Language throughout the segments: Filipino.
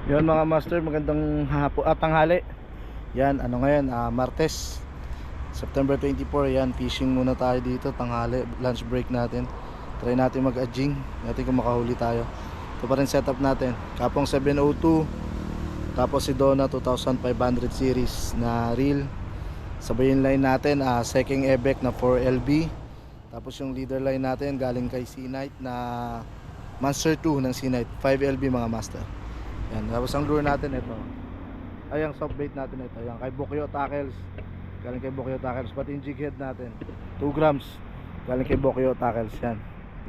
Yun mga master, magandang tanghali. Yan, ano ngayon, Martes, September 24. Yan, fishing muna tayo dito, tanghali, lunch break natin. Try natin mag-adjing, natin kung makahuli tayo. Ito pa rin setup natin, Kapong 702. Tapos si Donna 2500 series na reel. Sabay yung line natin, second Ebec na 4LB. Tapos yung leader line natin galing kay C-Night na Monster 2 ng C-Night 5LB mga master. Yan, tapos ang lure natin ito. Ay, ang soft bait natin ito. Yan, kay Bokyo Tackles. Galing kay Bokyo Tackles. Pati yung jig head natin 2 grams. Galing kay Bokyo Tackles. Yan.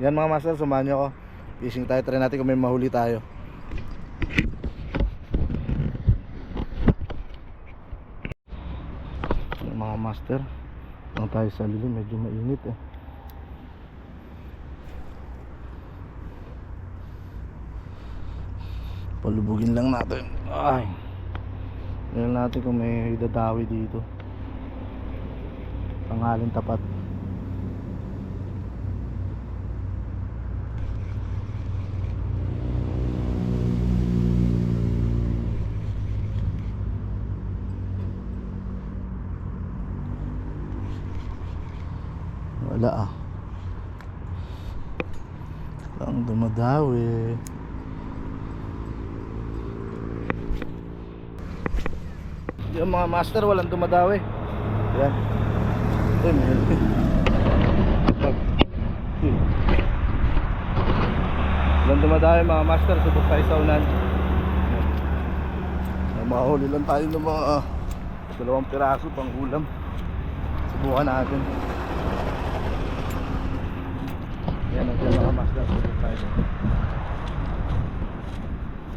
Yan mga master, samahan nyo ako. Fishing tayo, try natin kung may mahuli tayo. Yan, mga master, lang tayo sa lilim, medyo mainit eh. Palubugin lang natin. Ay, tingnan natin kung may dadawi dito. Tanghalin tapat. Wala lang dumadawi. Yung mga master, walang dumadawi. Yan. Walang dumadawi mga master. Subok tayo sa unan. Makahuli lang tayo ng mga 2 piraso pang ulam. Subukan natin. Yan natin mga master. Subok tayo.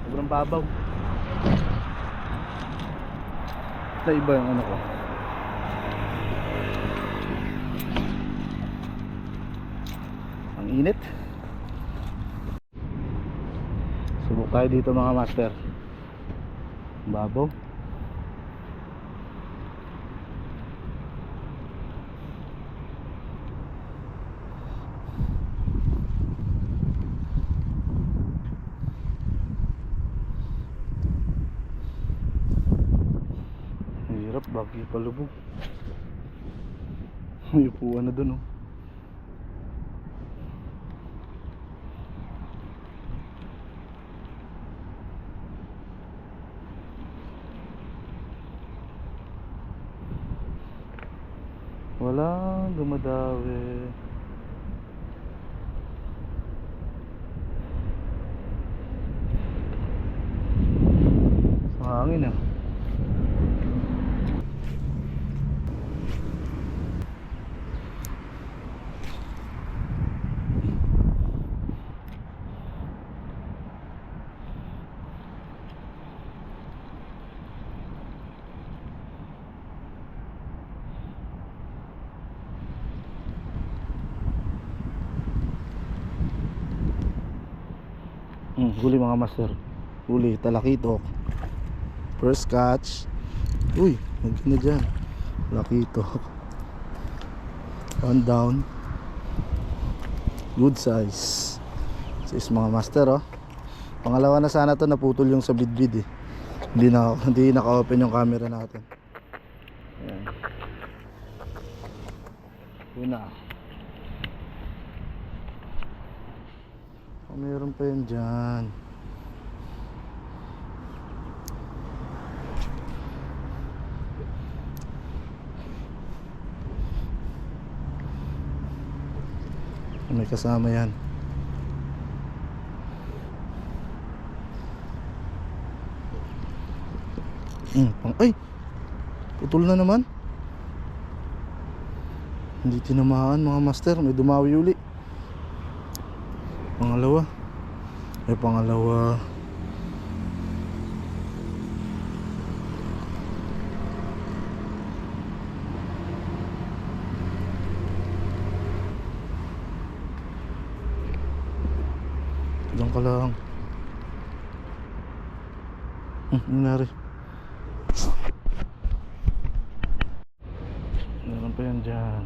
Sobrang babaw. Sa iba yung ano ko. Ang init. Subok tayo dito mga master. Babaw. Hirap, bagi palubog. May upuan na dun oh. Wala dumadawi. Sa hangin ah. Huli mga master. Huli, talakitok. First catch. Uy, maganda dyan. Talakitok. One down. Good size. Size mga master oh. Pangalawa na sana to, naputol yung sa bidbid eh. Hindi naka-open yung camera natin. Ayan. Una. Meron pa yan dyan. May kasama yan. Ay! Putol na naman. Hindi tinamaan mga master. May dumawi uli. Pangalawa. May pangalawa. Diyan ka lang. Nangyari. Meron pa yan dyan.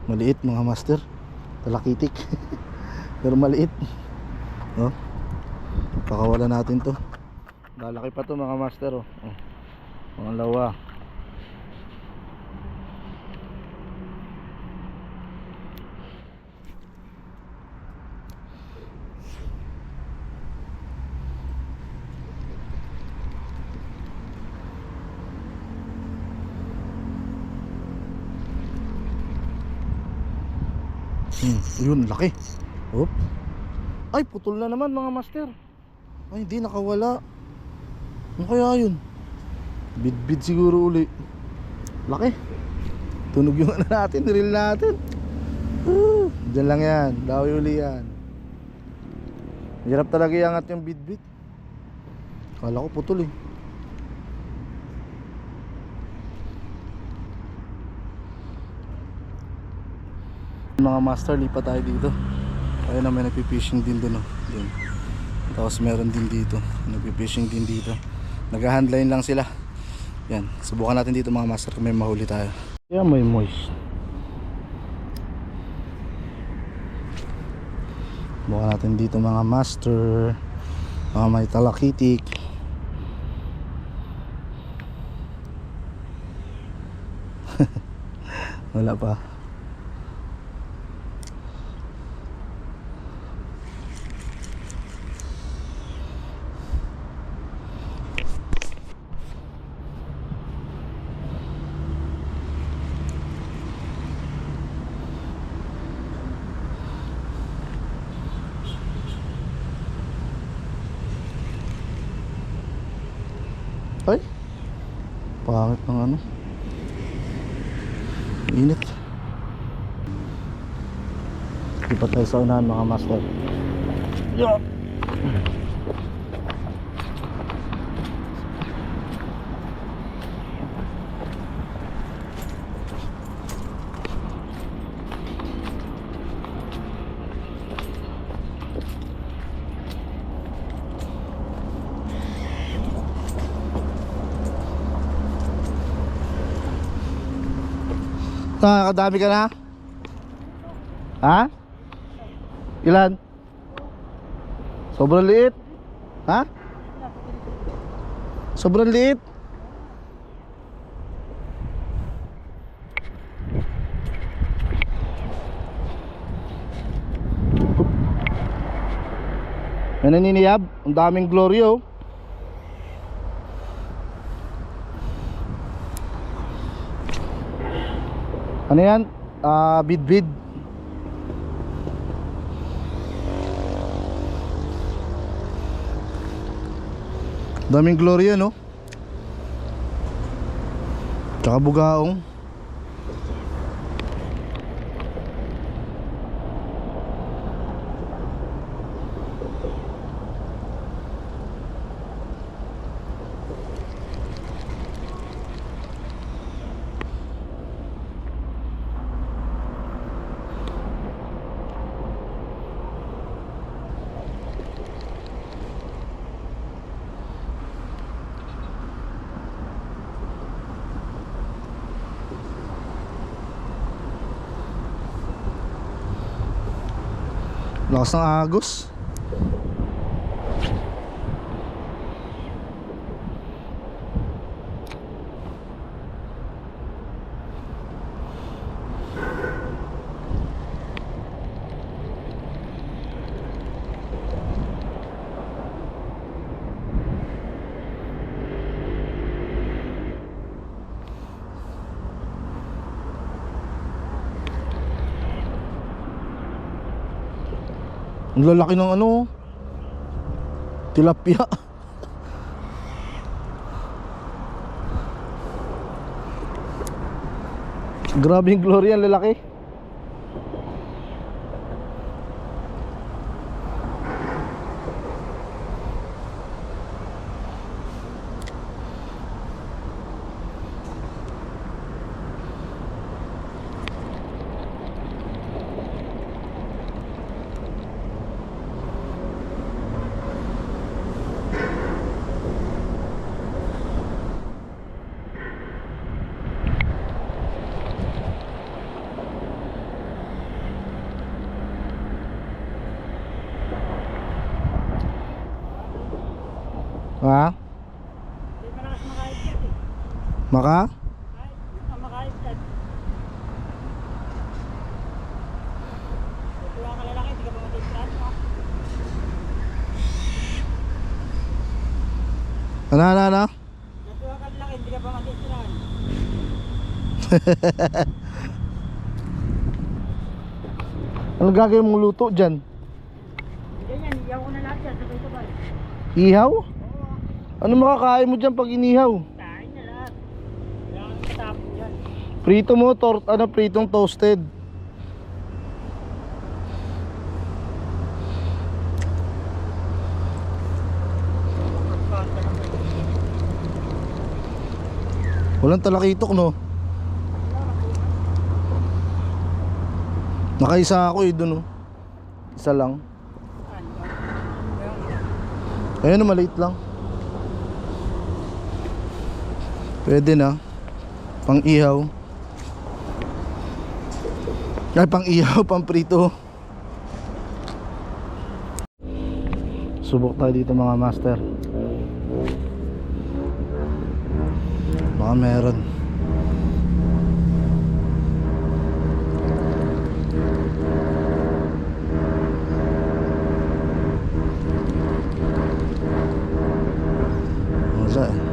Maliit mga master. Talakitik. Pero maliit. Oh. Pakawala natin to. Lalaki pa to mga master. Oh. Mga lawa. Yun, laki. Oop. Ay, putol na naman mga master. Ay, hindi nakawala. Ano kaya yun? Bid siguro uli. Laki. Tunog yung ano natin, reel natin. Diyan lang yan, dawi uli yan. Hirap talaga iangat yung bid. Kala ko putol eh. Mga master, lipat tayo dito. Ayun na, may nagpipishing din doon, doon. Tapos meron din dito, nagpipishing din dito. Nag-handline lang sila. Yan, subukan natin dito mga master kung may mahuli tayo. Yan, may moist. Subukan natin dito mga master. Mga may talakitik. Wala pa. Ay, pangit ng ano, init. Lipat tayo sa unahan mga master. Yeah. Nakakadami ka na? Ha? Ilan? Sobrang liit? Ha? Sobrang liit? May naniniyab? Ang daming glory oh. Ano yan? Bid. Daming glory yan, no? Tsaka bugaong. Lakas ng agos. Ang lalaki ng ano, tilapia. Grabe yung glory, ang lalaki. Ha? Hindi pa nakas makahit yan eh. Maka? Kahit makahit yan. Kung ka lalaki, hindi ka pa matitiraan mo. Ano? Natuwa ka lalaki, hindi ka pa matitiraan. Ano gagawin mong luto dyan? Ganyan, iyaw ko na lahat yan, sabay-sabay. Ihaw? Oo. Ano makakain mo dyan pag inihaw? Kain na lahat. Kailangan matapon yan. Prito mo, pritong toasted. Walang talakitok, no? Nakaisa ako dun, no? Isa lang. Ayun, maliit lang. Pwede na. Pang ihaw. Ay, pang ihaw, pang prito. Subok tayo dito mga master. Baka meron. Wala eh.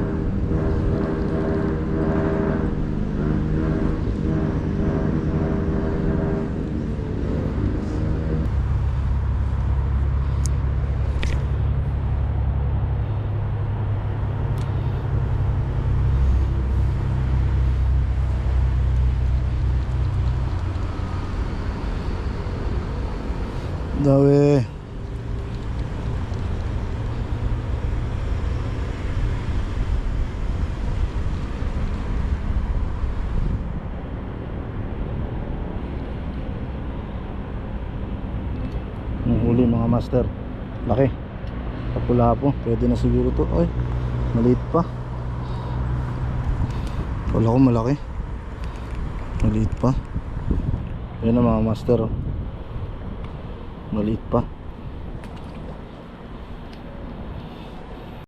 Dawe. Ang huli mga master. Laki. Kapula-po. Pwede na siguro to. Ay, maliit pa. Wala ko malaki. Maliit pa. Ayan na mga master. Maliit pa.